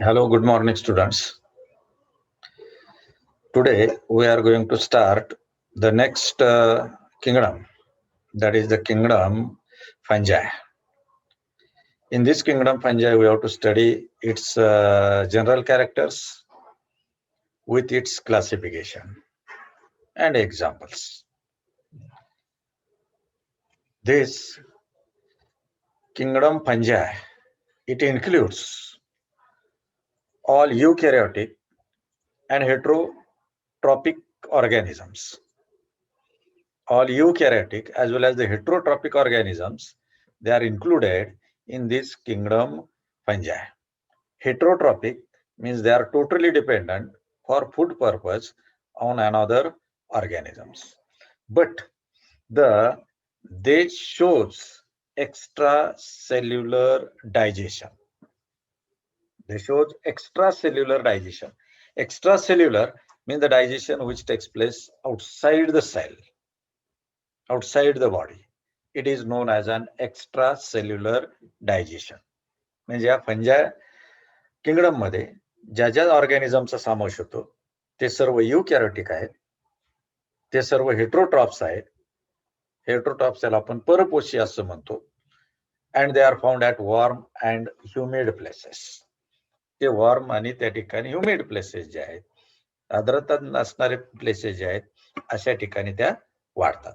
Hello, good morning, students. Today we are going to start the next kingdom, that is the kingdom fungi. In this kingdom fungi, we have to study its general characters with its classification and examples. This kingdom fungi, it includes all eukaryotic and heterotrophic organisms. All eukaryotic as well as the heterotrophic organisms, they are included in this kingdom fungi. Heterotrophic means they are totally dependent for food purpose on another organisms. But they shows extracellular digestion. They shows extracellular digestion. Extracellular means the digestion which takes place outside the cell, outside the body. It is known as an extracellular digestion. म्हणजे या फंजा kingdom मध्ये ज्या ज्या ऑर्गॅनिझमचा समावेश होतो ते सर्व युकॅरियोटिक आहेत, ते सर्व हेट्रोट्रॉप्स आहेत. हेट्रोट्रॉप्स त्याला आपण परपोषी असं म्हणतो. And they are found at warm and humid places. ते वॉर्म आणि त्या ठिकाणी ह्युमिड प्लेसेस जे आहेत, आर्द्रता नसणारे प्लेसेस जे आहेत अशा ठिकाणी त्या वाढतात.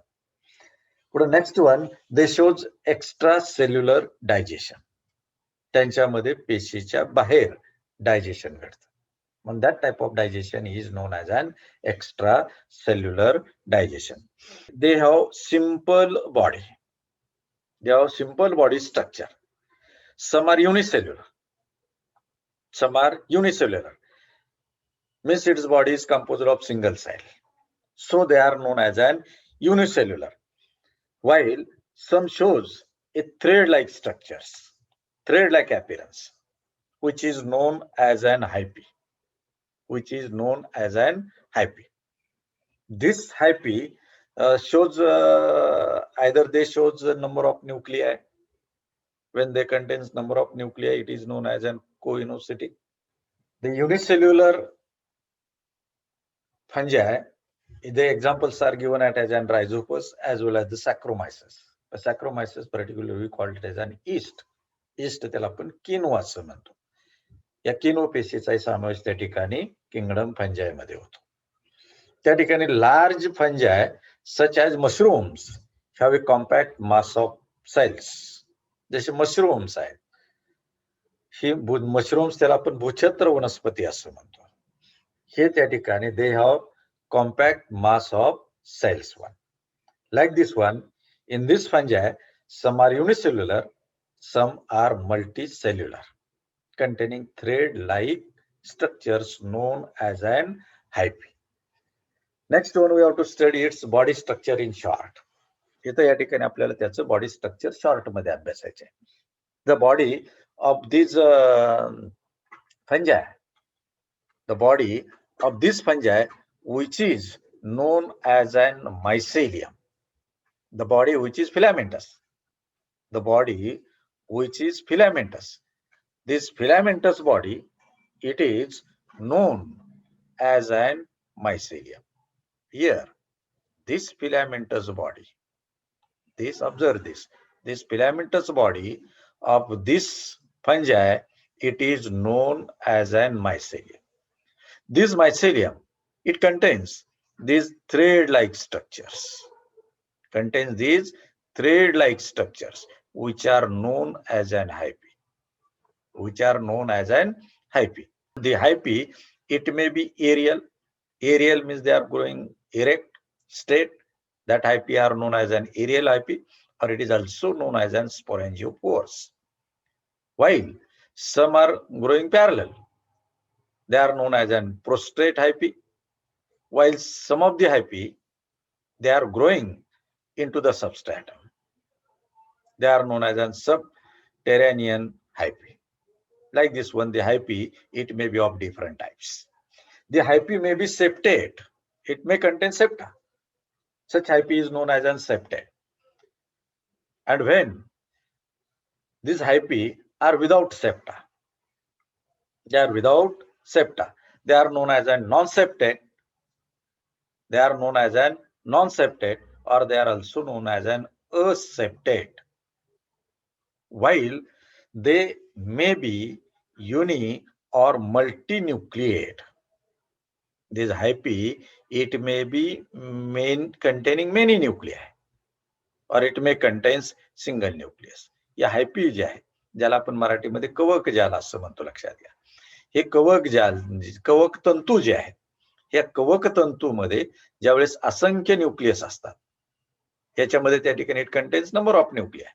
पुढे next one, they shows extra cellular digestion. त्यांच्यामध्ये पेशीच्या बाहेर डायजेशन घडतं. मग that type of digestion is known as an extra cellular digestion. They have simple body. They have simple body structure. Some are unicellular. Some are unicellular. Means its body is composed of single cell. So they are known as an unicellular. While some shows a thread-like structures, thread-like appearance, which is known as an hyphae. Which is known as an hyphae. This hyphae shows either they shows the number of nuclei. When they contains number of nuclei, it is known as an coinosity. The unicellular fungi, the examples are given as an rhizopus as well as the Saccharomyces. The Saccharomyces particularly we call it as an yeast. Yeast त्याला आपण किनो असं म्हणतो. या किनो पेशीचा समावेश त्या ठिकाणी किंगडम फंजाय मध्ये होतो. त्या ठिकाणी large फंजाय such as mushrooms have a compact mass of cells. जसे मशरूम्स आहेत, ही मशरूम्स त्याला आपण भूछत्र वनस्पती असं म्हणतो. हे त्या ठिकाणी they have compact mass of cells. One like this one, in this fungi some are unicellular, some are multicellular, containing thread-like structures known as an hyphae. Next one, we have to study its body structure in short. इथं या ठिकाणी आपल्याला त्याचं body structure short मध्ये अभ्यासायचे. The body of this fungi, the body of this fungi which is known as an mycelium, the body which is filamentous, the body which is filamentous. This filamentous body, it is known as an mycelium. Here, this filamentous body, observe this filamentous body of this fungi, it is known as an mycelium. This mycelium, it contains these thread-like structures. Contains these thread-like structures which are known as an hyphae. Which are known as an hyphae. The hyphae, it may be aerial. Aerial means they are growing erect, straight. That hyphae are known as an aerial hyphae, or it is also known as an sporangiopores. While some are growing parallel, they are known as an prostrate hyphae. While some of the hyphae, they are growing into the substratum. They are known as an subterranean hyphae. Like this one, the hyphae, it may be of different types. The hyphae may be septate. It may contain septa. Such hyphae is known as an septate. And when these hyphae are without septa, They are without septa. They are known as a non-septate. They are known as an non-septate, or they are also known as an aseptate. While they may be uni or multinucleate. This hyphae, it may be containing many nuclei, or it may contains single nucleus. या हायपी जे आहे, ज्याला आपण मराठीमध्ये कवक जाल असं म्हणतो, लक्षात घ्या. हे कवक जाल, कवक तंतू जे आहेत, या कवक तंतूमध्ये ज्यावेळेस असंख्य न्यूक्लियस असतात, याच्यामध्ये त्या ठिकाणी it contains number of nuclei,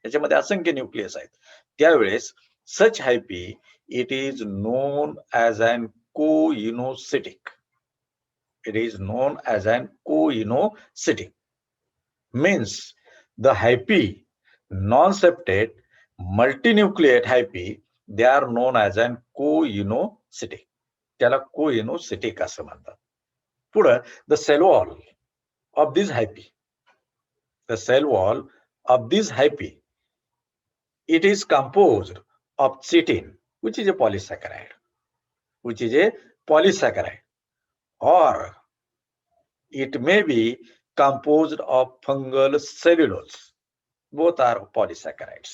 याच्यामध्ये असंख्य न्यूक्लियस आहेत, त्यावेळेस such hyphae it is known as an coenocytic. It is known as an coinocytic. Means the hyphae, non-septate, multinucleate hyphae, they are known as an coinocytic. त्याला coinocytic असं म्हणतात. पुढे the cell wall of this hyphae, the cell wall of this hyphae, it is composed of chitin, which is a polysaccharide, or it may be composed of fungal cellulose. Both are polysaccharides.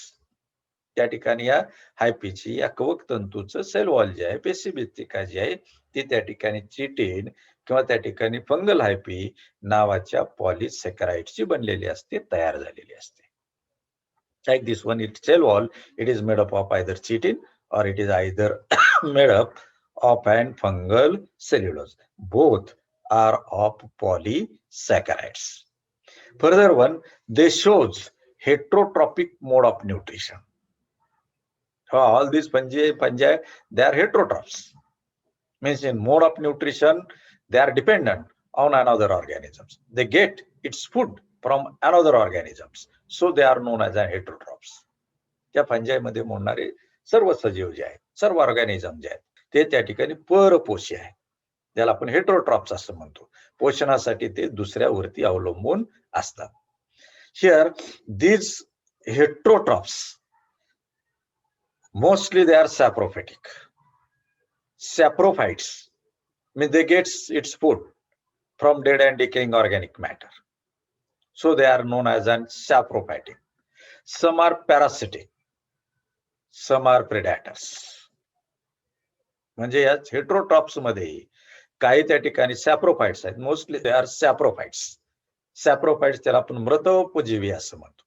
त्या ठिकाणी या हायपीची, या कवक तंतूचं sale wall जे आहे, पेशीभित्तिका जी आहे, ती त्या ठिकाणी चिटिन किंवा त्या ठिकाणी फंगल हायपी नावाच्या पॉलिसॅकराइडची बनलेली असते, तयार झालेली असते. Like this one, its cell wall, it is made up of either chitin or it is either made up of an fungal cellulose. Both are of polysaccharides. Further one, they shows heterotropic mode of nutrition. All these fungi, they are heterotrophs. Means in mode of nutrition, they are dependent on another organisms. They get its food from another organisms. So they are known as heterotrophs. त्या fungi मध्ये मोडणारे सर्व सजीव जे आहेत, सर्व organism जे आहेत, ते त्या ठिकाणी परपोषी आहेत. ज्याला आपण हेटेरोट्रॉप्स असं म्हणतो. पोषणासाठी ते दुसऱ्यावरती अवलंबून असतात. Here, these heterotrophs, mostly they are saprophytic. Saprophytes means they get its food from dead and decaying organic matter. So they are known as an saprophytic. Some are parasitic, some are predators. म्हणजे या heterotrophs मध्ये काही त्या ठिकाणी सॅप्रोफाइट्स आहेत. Mostly they are सॅप्रोफाइट्स. सॅप्रोफाइट्स त्याला आपण मृतोपजीवी असं म्हणतो.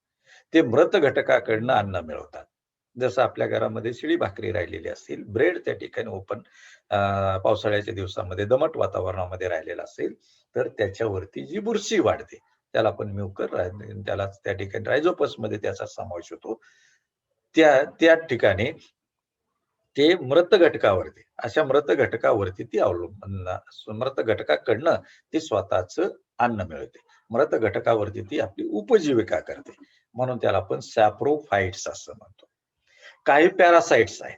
ते मृत घटकाकडनं अन्न मिळवतात. जसं आपल्या घरामध्ये शिळी भाकरी राहिलेली असतील, ब्रेड त्या ठिकाणी ओपन पावसाळ्याच्या दिवसामध्ये दमट वातावरणामध्ये राहिलेला असेल, तर त्याच्यावरती जी बुरशी वाढते त्याला आपण म्युकर, त्याला त्या ठिकाणी रायझोपस मध्ये त्याचा समावेश होतो. त्या ठिकाणी ते मृत घटकावरती, अशा मृत घटकावरती ती अवलंबून, मृत घटकाकडनं ती स्वतःच अन्न मिळते. मृत घटकावरती ती आपली उपजीविका करते, म्हणून त्याला आपण सॅप्रोफाइट्स असं म्हणतो. काही पॅरासाइट्स आहेत.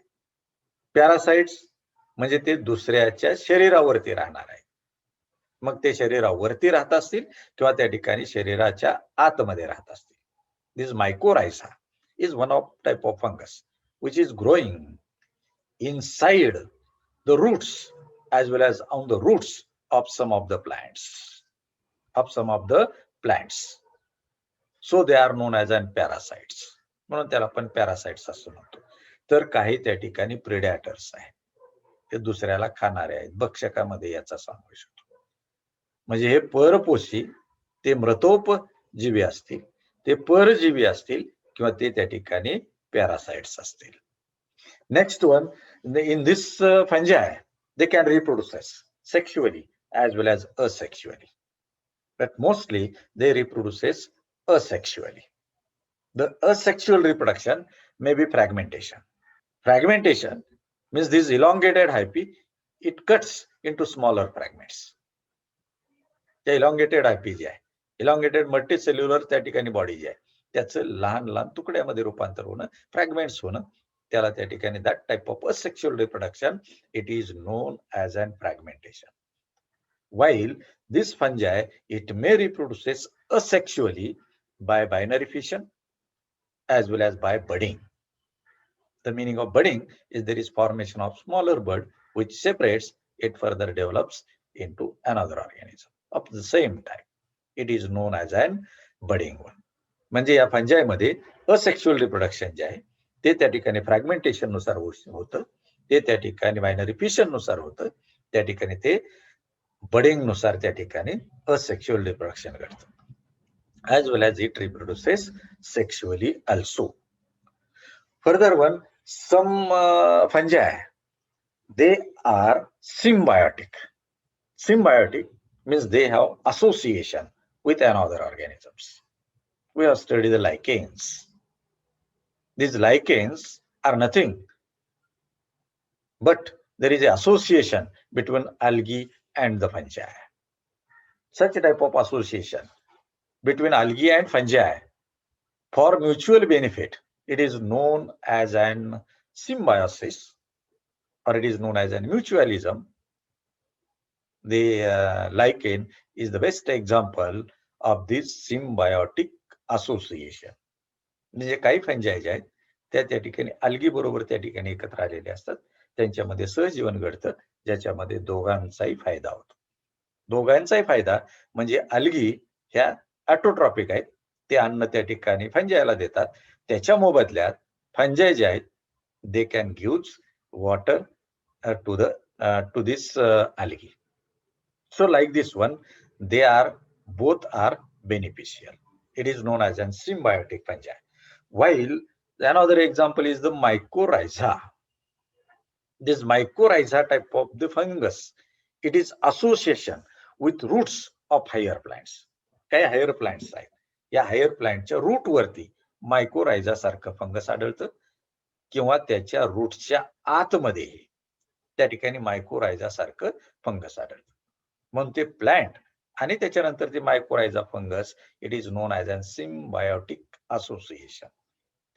पॅरासाइट्स म्हणजे ते दुसऱ्याच्या शरीरावरती राहणार आहे. मग ते शरीरावरती राहत असतील किंवा त्या ठिकाणी शरीराच्या आतमध्ये राहत असतील. This mycorrhiza is one of type of fungus which is growing inside the roots as well as on the roots of some of the plants. So they are known as an parasites. म्हणून त्याला आपण parasites असं म्हणतो. तर काही त्या ठिकाणी प्रेडॅटर्स आहेत, ते दुसऱ्याला खाणारे आहेत. भक्षकामध्ये याचा समावेश होतो. म्हणजे हे परपोषी, ते मृतोपजीवी असतील, ते परजीवी असतील किंवा ते त्या ठिकाणी पॅरासाइट्स असतील. Next one, in this fungi, they can reproduce sexually as well as asexually, but mostly they reproduce asexually. The asexual reproduction may be fragmentation. Fragmentation means this elongated hyphae, it cuts into smaller fragments. त्या elongated hyphae जे आहे, elongated multicellular त्या ठिकाणी body जी आहे, त्याचं लहान लहान तुकड्यामध्ये रूपांतर होणं, फ्रॅगमेंट्स होणं, त्याला त्या ठिकाणी that type of asexual reproduction, it is known as an fragmentation. While this fungi, it may reproduce asexually by binary fission as well as by budding. The meaning of budding is there is formation of smaller bud which separates, it further develops into another organism of the same type. It is known as an budding one. म्हणजे या फंजायमध्ये asexual reproduction जे आहे ते त्या ठिकाणी fragmentation नुसार होतं, ते त्या ठिकाणी बायनरी फिशन नुसार होतं, त्या ठिकाणी ते बडिंग नुसार त्या ठिकाणी असेक्शुअल रिप्रोडक्शन घडतं. As well as it reproduces sexually also. Further one, some fungi, they are symbiotic. Symbiotic means they have association with another organisms. We have studied the lichens. These lichens are nothing, but there is an association between algae and the fungi. Such a type of association between algae and fungi for mutual benefit, it is known as an symbiosis, or it is known as an mutualism. The lichen is the best example of this symbiotic association. म्हणजे काही fungi जे आहेत त्या ठिकाणी algae बरोबर त्या ठिकाणी एकत्र आलेले असतात, त्यांच्यामध्ये सहजीवन घडतं, ज्याच्यामध्ये दोघांचाही फायदा होतो. दोघांचाही फायदा म्हणजे अल्गी ह्या ऑटोट्रॉपिक आहेत, ते अन्न त्या ठिकाणी फंजायला देतात, त्याच्या मोबदल्यात फंजाई जे आहेत they can give water to this algae. So like this one, both are beneficial. It is known as an symbiotic fungi. While another example is the mycorrhiza. This mycorrhiza type of the fungus, it is association with roots of higher plants. काही higher plants आहेत, या higher प्लांटच्या route वरती mycorrhiza सारखं fungus आढळतं, किंवा त्याच्या रूटच्या आतमध्ये त्या ठिकाणी मायकोरायझा सारखं फंगस आढळतं. म्हणून ते प्लांट आणि त्याच्यानंतर ते mycorrhiza fungus, it is known as an symbiotic association.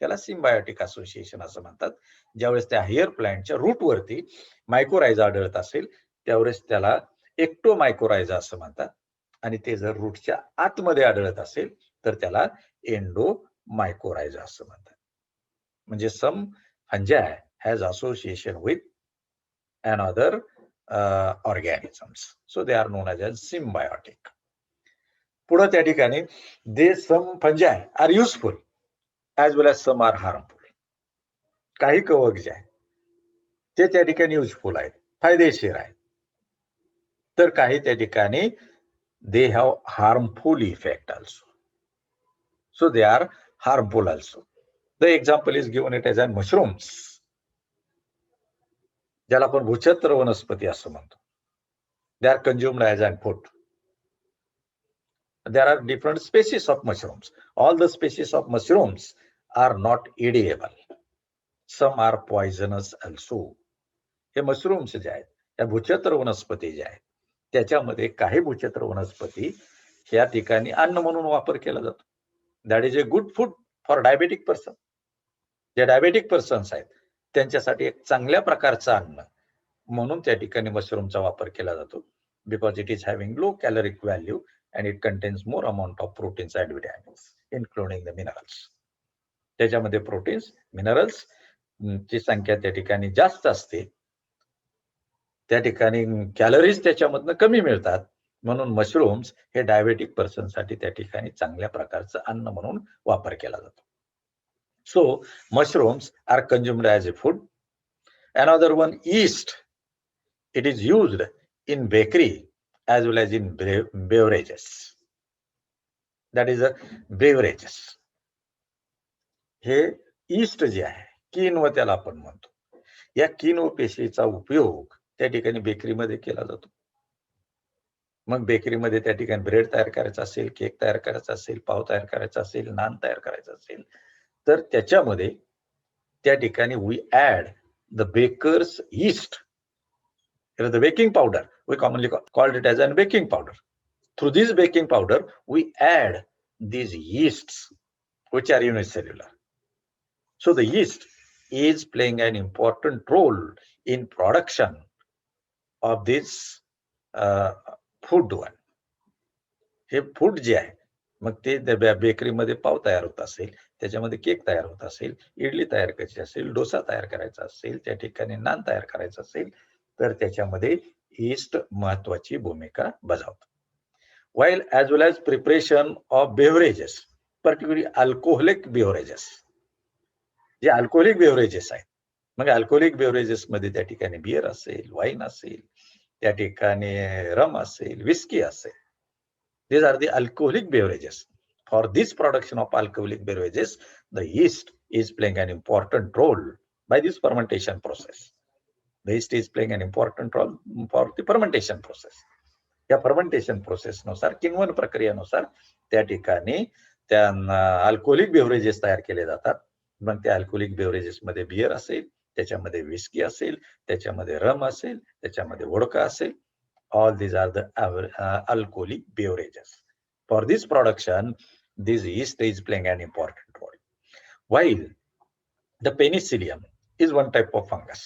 त्याला सिम्बायोटिक असोसिएशन असं म्हणतात. ज्यावेळेस त्या हायर प्लांटच्या रूट वरती मायकोरायझा आढळत असेल त्यावेळेस त्याला एक्टोमायकोरायझा असं म्हणतात, आणि ते जर रूटच्या आतमध्ये आढळत असेल तर त्याला एंडोमायकोरायझा असं म्हणतात. म्हणजे सम fungi has association with another organisms, so they are known as symbiotic. पुढे त्या ठिकाणी some fungi are useful as well as some are harmful. काही कवक जे आहे ते त्या ठिकाणी युजफुल आहेत, फायदेशीर आहेत, तर काही त्या ठिकाणी they have harmful effect also, so they are harmful also. The example is given it as mushrooms, ज्याला आपण भूछत्र वनस्पती असं म्हणतो. They are consumed as an food. There are different species of mushrooms. All the species of mushrooms are not edible. Some are poisonous also. हे mushrooms जे आहेत, या भूछत्र वनस्पती ज्या आहेत, त्याच्यामध्ये काही भूछत्र वनस्पती या ठिकाणी अन्न म्हणून वापर केला जातो. That is a good food for diabetic person. जे डायबेटिक पर्सन्स आहेत त्यांच्यासाठी एक चांगल्या प्रकारचं अन्न म्हणून त्या ठिकाणी मशरूमचा वापर केला जातो, because it is having low caloric value and it contains more amount of proteins and vitamins including the minerals. त्याच्यामध्ये प्रोटीन्स, मिनरल्स ची संख्या त्या ठिकाणी जास्त असते, त्या ठिकाणी कॅलरीज त्याच्यामधनं कमी मिळतात, म्हणून मशरूम्स हे डायबेटिक पर्सन साठी त्या ठिकाणी चांगल्या प्रकारचं अन्न म्हणून वापर केला जातो. So mushrooms are consumed as a food. Another one, yeast. It is used in bakery as well as in beverages. That is a beverages. हे yeast जे आहे, किनवा त्याला आपण म्हणतो, या किनवा पेशीचा उपयोग त्या ठिकाणी बेकरीमध्ये केला जातो. मग बेकरीमध्ये त्या ठिकाणी ब्रेड तयार करायचा असेल, केक तयार करायचा असेल, पाव तयार करायचा असेल, नान तयार करायचा असेल, तर त्याच्यामध्ये त्या ठिकाणी we add the baker's yeast. It is the baking powder. We commonly called it as a baking powder. Through this baking powder, we add these yeasts, which are unicellular. So the yeast is playing an important role in production of this food one. हे food जे आहे मग ते बेकरीमध्ये पाव तयार होत असेल, त्याच्यामध्ये केक तयार होत असेल, इडली तयार करायची असेल, डोसा तयार करायचा असेल, त्या ठिकाणी नान तयार करायचं असेल, तर त्याच्यामध्ये ईस्ट महत्वाची भूमिका बजावतं. While as well as preparation of beverages, particularly alcoholic beverages, जे अल्कोहोलिक बेव्हरेजेस आहेत, मग अल्कोहोलिक बेव्हरेजेस मध्ये त्या ठिकाणी बियर असेल, वाईन असेल, त्या ठिकाणी रम असेल, विस्की असेल. These are the alcoholic beverages. For this production of alcoholic beverages, the yeast is playing an important role by this fermentation process. The yeast is playing an important role for the fermentation process. या fermentation प्रोसेसनुसार किण्वन प्रक्रियेनुसार त्या ठिकाणी त्या alcoholic beverages तयार केले जातात. मग त्या अल्कोहोलिक बेव्हरेजेस मध्ये बियर असेल, त्याच्यामध्ये विस्की असेल, त्याच्यामध्ये रम असेल, त्याच्यामध्ये वोडका असेल. All these are the alcoholic beverages. For this production, this yeast is playing an important role. While the penicillium is one type of fungus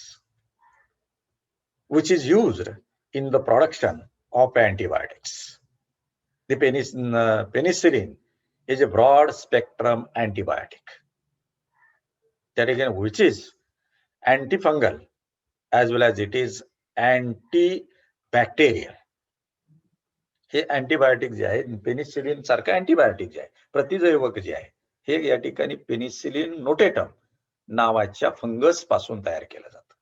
which is used in the production of antibiotics. The penicillin is a broad spectrum antibiotic. That again, which is antifungal as well as it is antibacterial. हे antibiotic जे आहे, penicillin सारखं antibiotic जे आहे, प्रतिजैवक जे आहे, हे या ठिकाणी पेनिसिलिन नोटेटम नावाच्या फंगस पासून तयार केलं जातं.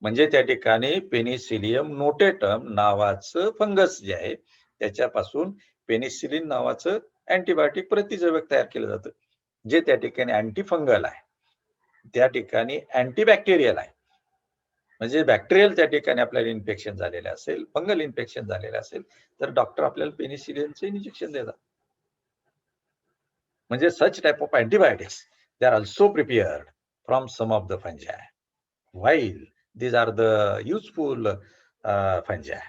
म्हणजे त्या ठिकाणी पेनिसिलियम नोटेटम नावाचं फंगस जे आहे त्याच्यापासून पेनिसिलिन नावाचं अँटीबायोटिक प्रतिजैवक तयार केलं जातं, जे त्या ठिकाणी अँटीफंगल आहे, त्या ठिकाणी अँटीबॅक्टेरियल आहे. म्हणजे बॅक्टेरियल त्या ठिकाणी आपल्याला इन्फेक्शन झालेलं असेल, फंगल इन्फेक्शन झालेलं असेल, तर डॉक्टर आपल्याला पेनिसिलिनचे इंजेक्शन देतात. म्हणजे such type of antibiotics they are also prepared from some of the fungi. While these are the useful fungi,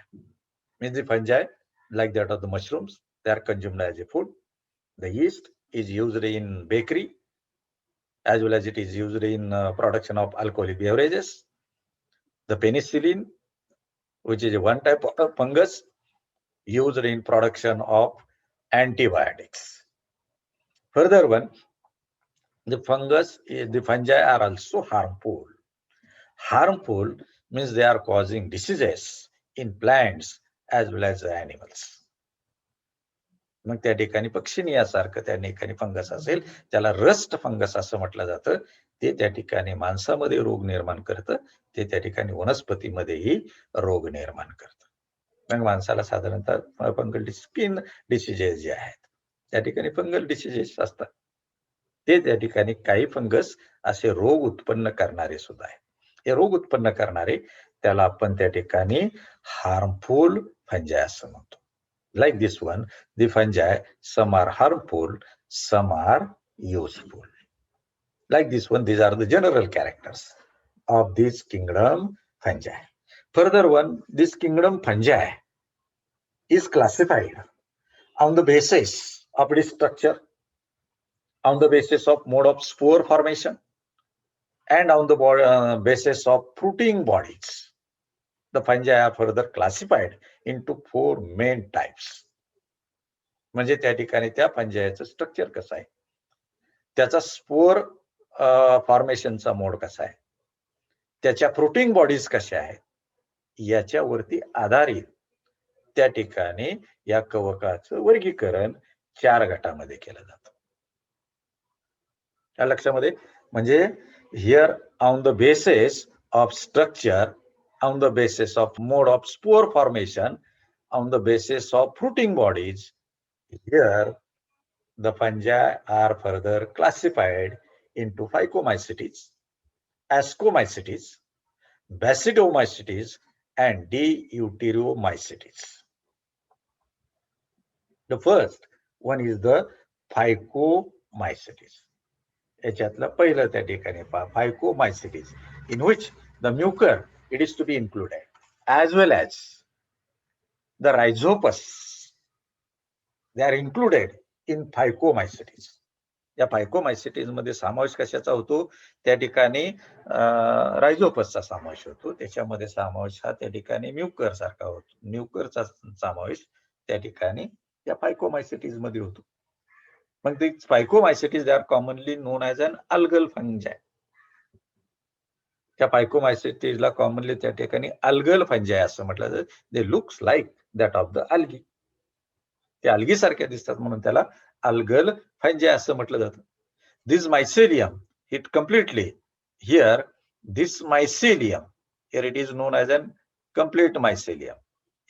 means the fungi like that of the mushrooms, they are consumed as a food. The yeast is used in bakery as well as it is used in production of alcoholic beverages. The penicillin, which is one type of fungus used in production of antibiotics. Further one, the fungi are also harmful. Harmful means they are causing diseases in plants as well as animals. मग त्या ठिकाणी पक्षिणीयासारखं त्या ठिकाणी fungus असेल, त्याला rust fungus असं म्हटलं जातं. ते त्या ठिकाणी माणसामध्ये रोग निर्माण करतं, ते त्या ठिकाणी वनस्पतीमध्येही रोग निर्माण करतं. मग माणसाला साधारणतः फंगल स्किन डिसीजेस जे आहेत त्या ठिकाणी फंगल डिसीजेस असतात. ते त्या ठिकाणी काही फंगस असे रोग उत्पन्न करणारे सुद्धा आहेत. हे रोग उत्पन्न करणारे त्याला आपण त्या ठिकाणी हार्मफुल फंजाय असं म्हणतो. Like this one, the fungi, some are harmful, some are useful. Like this one, these are the general characters of this kingdom fungi. Further one, this kingdom fungi is classified on the basis of its structure, on the basis of mode of spore formation, and on the basis of fruiting bodies. The fungi are further classified into 4 main types. म्हणजे त्या ठिकाणी त्या फंजायचं structure कसं आहे, त्याचा spore फॉर्मेशनचा मोड कसा आहे, त्याच्या फ्रुटिंग बॉडीज कशा आहेत, याच्यावरती आधारित त्या ठिकाणी या कवकाचं वर्गीकरण 4 गटामध्ये केलं जातं. या लक्षामध्ये म्हणजे here on the basis of structure, on the basis of mode of spore formation, on the basis of fruiting bodies, here the fungi are further classified into Phycomycetes, Ascomycetes, Basidiomycetes, and Deuteromycetes. The first one is the Phycomycetes. याच्यातलं पहिलं त्या ठिकाणी Phycomycetes, in which the mucor it is to be included, as well as the rhizopus. They are included in Phycomycetes. या Phycomycetes मध्ये समावेश कशाचा होतो, त्या ठिकाणी रायझोपसचा समावेश होतो. त्याच्यामध्ये समावेश हा त्या ठिकाणी म्युकर सारखा होतो. म्युकरचा समावेश त्या ठिकाणी या फायकोमायसिटीज मध्ये होतो. मग ते phycomycetes they are commonly known as an algal fungi. त्या फायकोमायसिटीजला कॉमनली त्या ठिकाणी अल्गल फंजाय असं म्हटलं जातं. They looks like that of the algae. ते अल्गी सारख्या दिसतात म्हणून त्याला अल्गल फंजाय असं म्हटलं जातं. This mycelium it completely here this mycelium here it is known as an complete mycelium.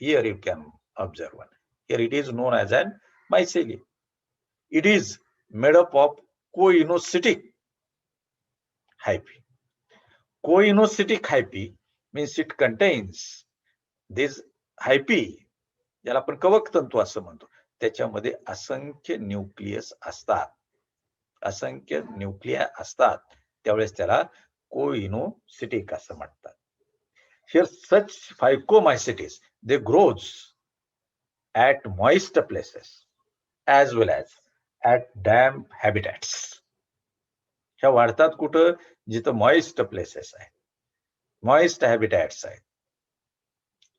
Here you can observe one. Here it is known as an mycelium. It is made up of coinocytic hyphae. Coinocytic hyphae means it contains this hyphae, ज्याला आपण कवक तंतू असं म्हणतो, त्याच्यामध्ये असंख्य nucleus असतात. असंख्य न्यूक्लिया असतात त्यावेळेस त्याला कोइनोसिटिक असं म्हणतात. Here such phycomycetes, they grows at moist places as well as at damp habitats. ह्या वाढतात कुठं? जिथं मॉइस्ट प्लेसेस आहेत, मॉइस्ट हॅबिटॅट्स आहेत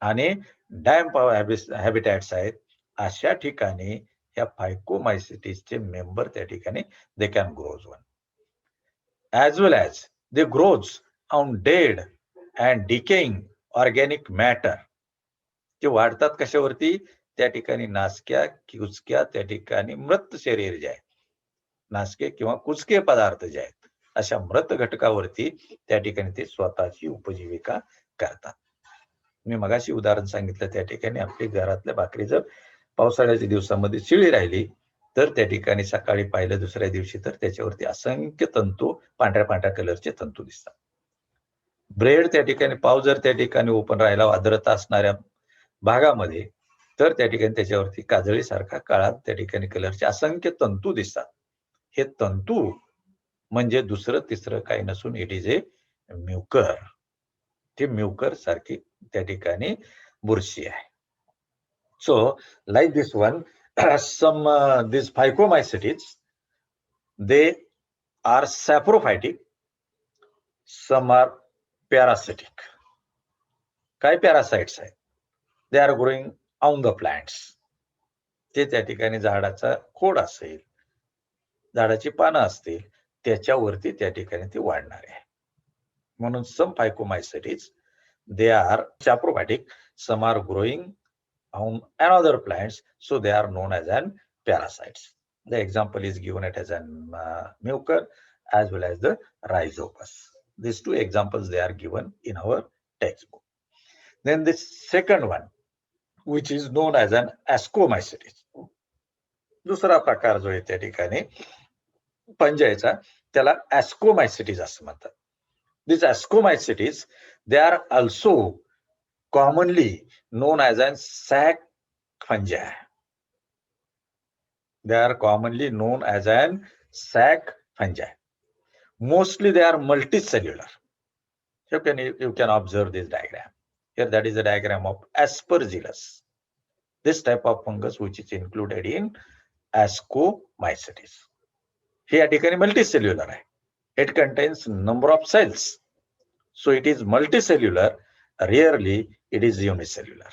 आणि डॅम्प हॅबिटॅट्स आहेत. अशा ठिकाणी ह्या फायकोमायसिटीजचे मेंबर त्या ठिकाणी they can grows one. As well as they grows on dead and decaying organic matter. जे वाढतात कशावरती? त्या ठिकाणी नासक्या, कुचक्या, त्या ठिकाणी मृत शरीर जे आहे, नासके किंवा कुचके पदार्थ जे आहेत, अशा मृत घटकावरती त्या ठिकाणी ते स्वतःची उपजीविका करतात. मी मगाशी उदाहरण सांगितलं, त्या ठिकाणी आपली घरातल्या भाकरी जर पावसाळ्याच्या दिवसामध्ये शिळी राहिली तर त्या ठिकाणी सकाळी पाहिलं दुसऱ्या दिवशी तर त्याच्यावरती असंख्य तंतू, पांढऱ्या पांढऱ्या कलरचे तंतू दिसतात. ब्रेड त्या ठिकाणी, पाव जर त्या ठिकाणी ओपन राहिला आर्द्रता असणाऱ्या भागामध्ये तर त्या ठिकाणी त्याच्यावरती काजळीसारखा काळा त्या ठिकाणी कलरचे असंख्य तंतू दिसतात. हे तंतू म्हणजे दुसरं तिसरं काही नसून इट इज ए म्युकर. ते म्युकर सारखी त्या ठिकाणी बुरशी आहे. So like this one, some these phycomycetes, they are saprophytic, some are parasitic. काय पॅरासाइट्स आहेत? They are growing on the plants. ते त्या ठिकाणी झाडाचा खोड असेल, झाडाची पानं असतील, त्याच्यावरती त्या ठिकाणी ते वाढणारे आहे. म्हणून some phycomycetes they are saprophytic, some are growing on another plants, so they are known as an parasites. The example is given it as an mucor as well as the rhizopus. These two examples they are given in our textbook. Then the second one, which is known as an ascomycetes. दुसरा प्रकार जो आहे त्या ठिकाणी पंजायचा, त्याला ascomycetes असं म्हणतात. These ascomycetes, they are also commonly known as an sac fungi. They are commonly known as an sac fungi. Mostly they are multicellular. You can observe this diagram. Here that is a diagram of Aspergillus. This type of fungus which is included in Ascomycetes. हे या ठिकाणी multicellular आहे. It contains number of cells. So it is multicellular. Rarely it is unicellular.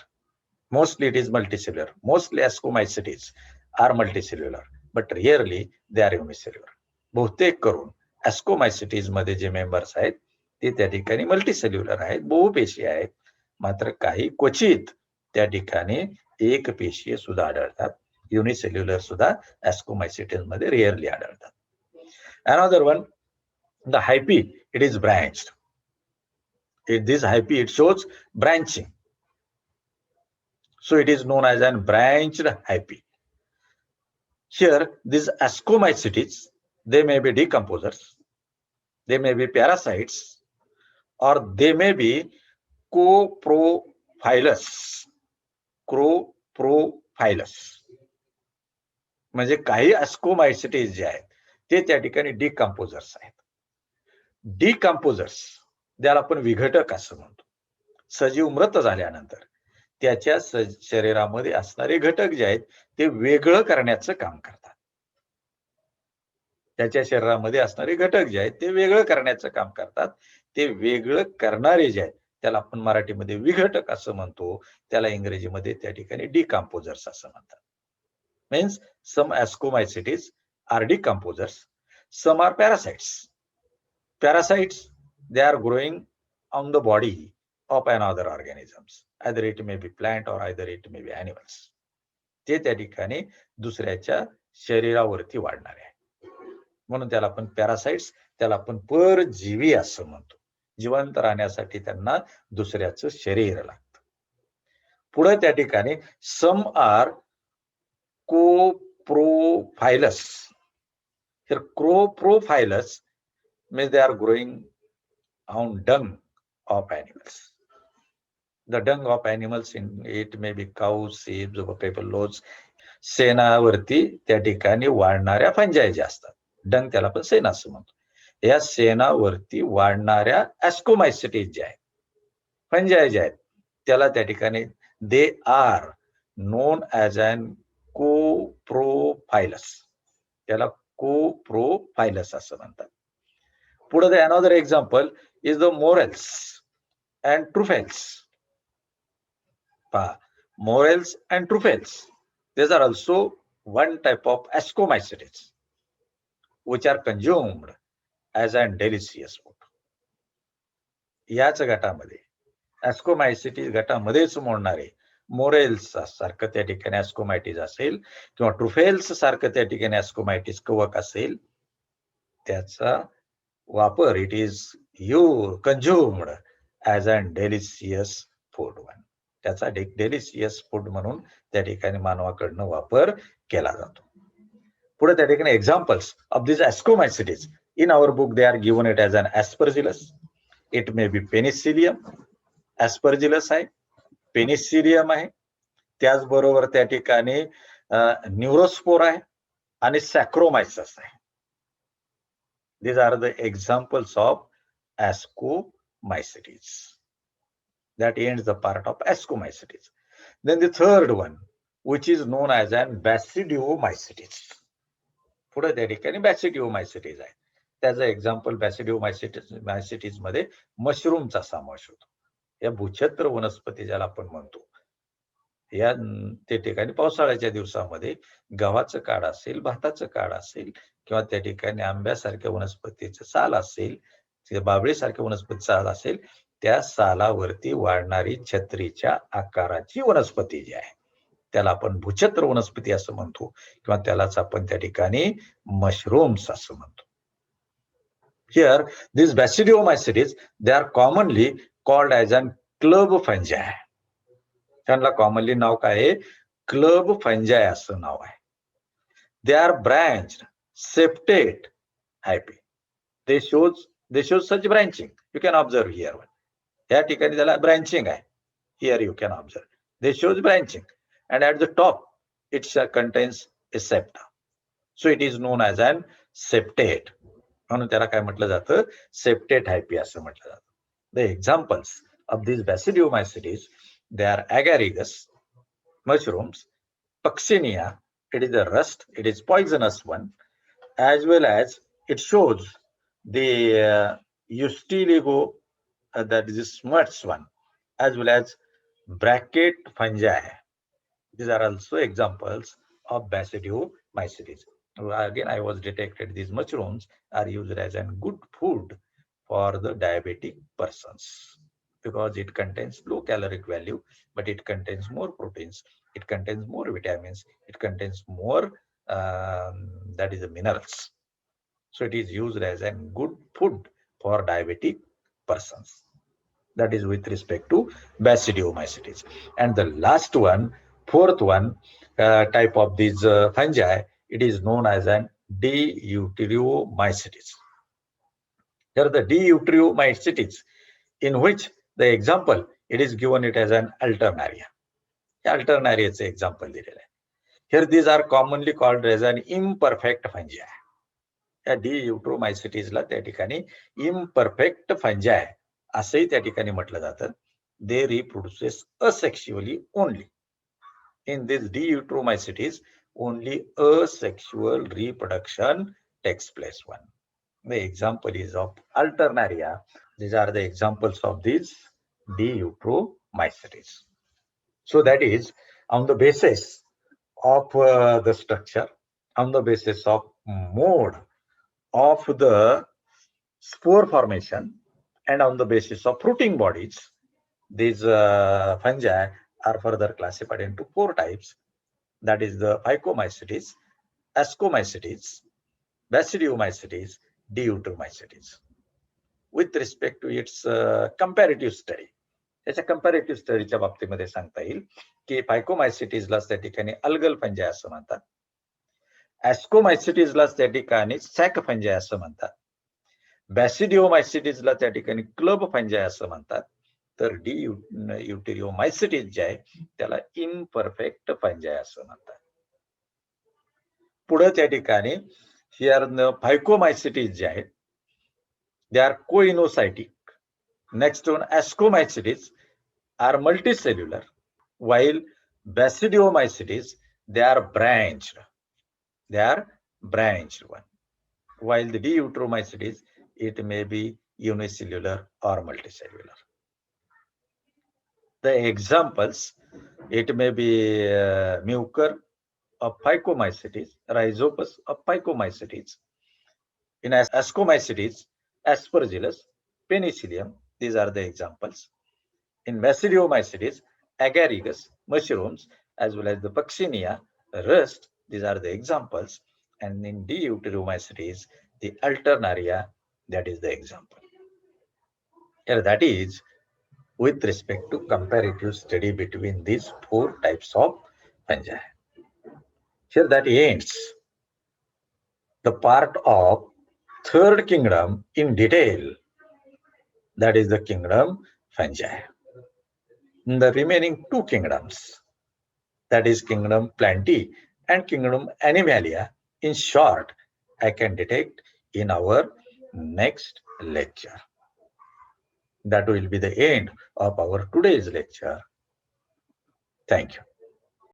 Mostly it is multicellular. Mostly Ascomycetes are multicellular, but rarely they are unicellular. बहुतेक करून Ascomycetes मध्ये जे members आहेत ते त्या ठिकाणी मल्टीसेल्युलर आहेत, बहुपेशीय आहेत. मात्र काही क्वचित त्या ठिकाणी एक पेशीय सुद्धा आढळतात. युनिसेल्युलर सुद्धा Ascomycetes मध्ये रेअरली आढळतात. Another one, the hyphae, it is branched. This hyphae, it shows branching. So it is known as an branched hyphae. Here, these Ascomycetes, they may be decomposers, they may be parasites, or they may be coprophilous. Coprophilous. म्हणजे काही Ascomycetes जे आहेत ते त्या ठिकाणी decomposers आहेत. Decomposers त्याला आपण विघटक असं म्हणतो. सजीव मृत झाल्यानंतर त्याच्या शरीरामध्ये असणारे घटक जे आहेत ते वेगळं करण्याचं काम करतात. त्याच्या शरीरामध्ये असणारे घटक जे आहेत ते वेगळं करण्याचं काम करतात. ते वेगळं करणारे जे आहेत त्याला आपण मराठीमध्ये विघटक असं म्हणतो, त्याला इंग्रजीमध्ये त्या ठिकाणी डिकम्पोजर्स असं म्हणतात. Means some ascomycetes are decomposers, some are parasites. Parasites, they are growing on the body of another organisms. Either it may be plant or either it may be animals. ते त्या ठिकाणी दुसऱ्याच्या शरीरावरती वाढणारे आहे. म्हणून त्याला आपण पॅरासाइट्स, त्याला आपण परजीवी असं म्हणतो. जिवंत राहण्यासाठी त्यांना दुसऱ्याचं शरीर लागतं. पुढे त्या ठिकाणी some are coprophilous. Here coprophilous means they are growing on dung of animals. The dung of animals, in it may be cows, sheep, buffaloes. शेणावरती त्या ठिकाणी वाढणाऱ्या फंजाई ज्या असतात, डंग त्याला पण शेण असं म्हणतो. या शेणावरती वाढणाऱ्या ऍस्कोमायसिटीज ज्या आहेत, फंजाई ज्या आहेत, त्याला त्या ठिकाणी they are known as an coprophilous. त्याला कोप्रोफायलस असं म्हणतात. पुढे the another example is the morels and truffles. पहा, morels and truffles, these are also one type of ascomycetes which are consumed as an delicious food. याच गटामध्ये ऍस्कोमायसिटीज गटामध्येच मोडणारे morels सारखं त्या ठिकाणी ऍस्कोमायटिस असेल किंवा ट्रुफेल्स सारखं त्या ठिकाणी ऍस्कोमायटिस कवक असेल, त्याचा वापर it is consumed as an delicious food one. त्याचा डेलिशियस फूड म्हणून त्या ठिकाणी मानवाकडनं वापर केला जातो. पुढे त्या ठिकाणी examples of this ascomycetes in our book they are given it as an aspergillus. It may be penicillium. Aspergillus आहे, पेनिसिलियम आहे, त्याचबरोबर त्या ठिकाणी न्यूरोस्पोर आहे आणि सॅक्रोमायसस आहे. These are the examples of ascomycetes. That ends the part of ascomycetes. Then the third one, which is known as an basidiomycetes. पुढे त्या ठिकाणी बॅसिडिओमायसिटीज आहे. त्याचं एक्झाम्पल बॅसिडिओमायसिटीज मध्ये मशरूमचा समावेश होतो. या भूछत्र वनस्पती ज्याला आपण म्हणतो, या त्या ठिकाणी पावसाळ्याच्या दिवसामध्ये गव्हाचं काड असेल, भाताचं काड असेल किंवा त्या ठिकाणी आंब्यासारख्या वनस्पतीचं साल असेल, बाबळीसारख्या वनस्पती साल असेल, त्या सालावरती वाढणारी छत्रीच्या आकाराची वनस्पती जी आहे त्याला आपण भूछत्र वनस्पती असं म्हणतो किंवा त्यालाच आपण त्या ठिकाणी मशरूम्स असं म्हणतो. Here this basidiomycetes they are commonly called as an club fungi. त्यांना कॉमनली नाव काय आहे? क्लब फंजाय असं नाव आहे. They are branched septate hyphae. They shows such branching. You can observe here one. या ठिकाणी त्याला ब्रँचिंग आहे. Here you can observe they shows branching and at the top it contains a septa. So it is known as an septate. म्हणून त्याला काय म्हटलं जातं? Septate हायपी असं म्हटलं जातं. The examples of these basidiomycetes, they are agaricus mushrooms, Puccinia, it is a rust, it is poisonous one, as well as it shows the Ustiligo, that is the smuts one, as well as bracket fungi. These are also examples of basidiomycetes. Again, I was detected these mushrooms are used as a good food for the diabetic persons because it contains low caloric value, but it contains more proteins, it contains more vitamins, it contains more that is the minerals. So it is used as a good food for diabetic persons. That is with respect to basidiomycetes. And the last one, fourth one type of these fungi, it is known as an deuteriomycetes. Here the deuteriomycetes, in which the example, it is given it as an alternaria. Alternaria is example. Here these are commonly called as an imperfect fungi. या deuteromycetes ला त्या ठिकाणी imperfect fungi असंही त्या ठिकाणी म्हटलं जातं. They reproduce asexually only. In this deuteromycetes, only asexual reproduction takes place. One. The example is of alternaria. These are the examples of these deuteromycetes. So that is on the basis of the structure, on the basis of mode of the spore formation, and on the basis of fruiting bodies. These fungi are further classified into 4 types. That is the Phycomycetes, Ascomycetes, Basidiomycetes, Deuteromycetes. With respect to its comparative study, याच्या comparative स्टडीच्या बाबतीमध्ये सांगता येईल की फायकोमायसिटीजला त्या ठिकाणी algal fungi असं म्हणतात, ऍस्कोमायसिटीजला त्या ठिकाणी सॅक फंजाय असं म्हणतात, बॅसिडिओमायसिटीजला त्या ठिकाणी क्लब फंजाय असं म्हणतात, तर डियुटेरिओमायसिटीज जे आहे त्याला इम्परफेक्ट फंजाय असं म्हणतात. पुढे त्या ठिकाणी हिअर फायकोमायसिटीज जे आहेत they are coinocytic. Next one, Ascomycetes are multicellular, while Basidiomycetes, they are branched. They are branched one. While the Deuteromycetes, it may be unicellular or multicellular. The examples, it may be Mucor of Phycomycetes, Rhizopus of Phycomycetes. In Ascomycetes, Aspergillus, Penicillium, these are the examples. In Basidiomycetes, agaricus, mushrooms, as well as the Puccinia, rust, these are the examples. And in Deuteromycetes, the Alternaria, that is the example. Here, that is with respect to comparative study between these 4 types of fungi. Here that ends the part of third kingdom in detail, that is the kingdom fungi. In the remaining 2 kingdoms, that is kingdom Plantae and kingdom Animalia, in short, I can detect in our next lecture. That will be the end of our today's lecture. Thank you.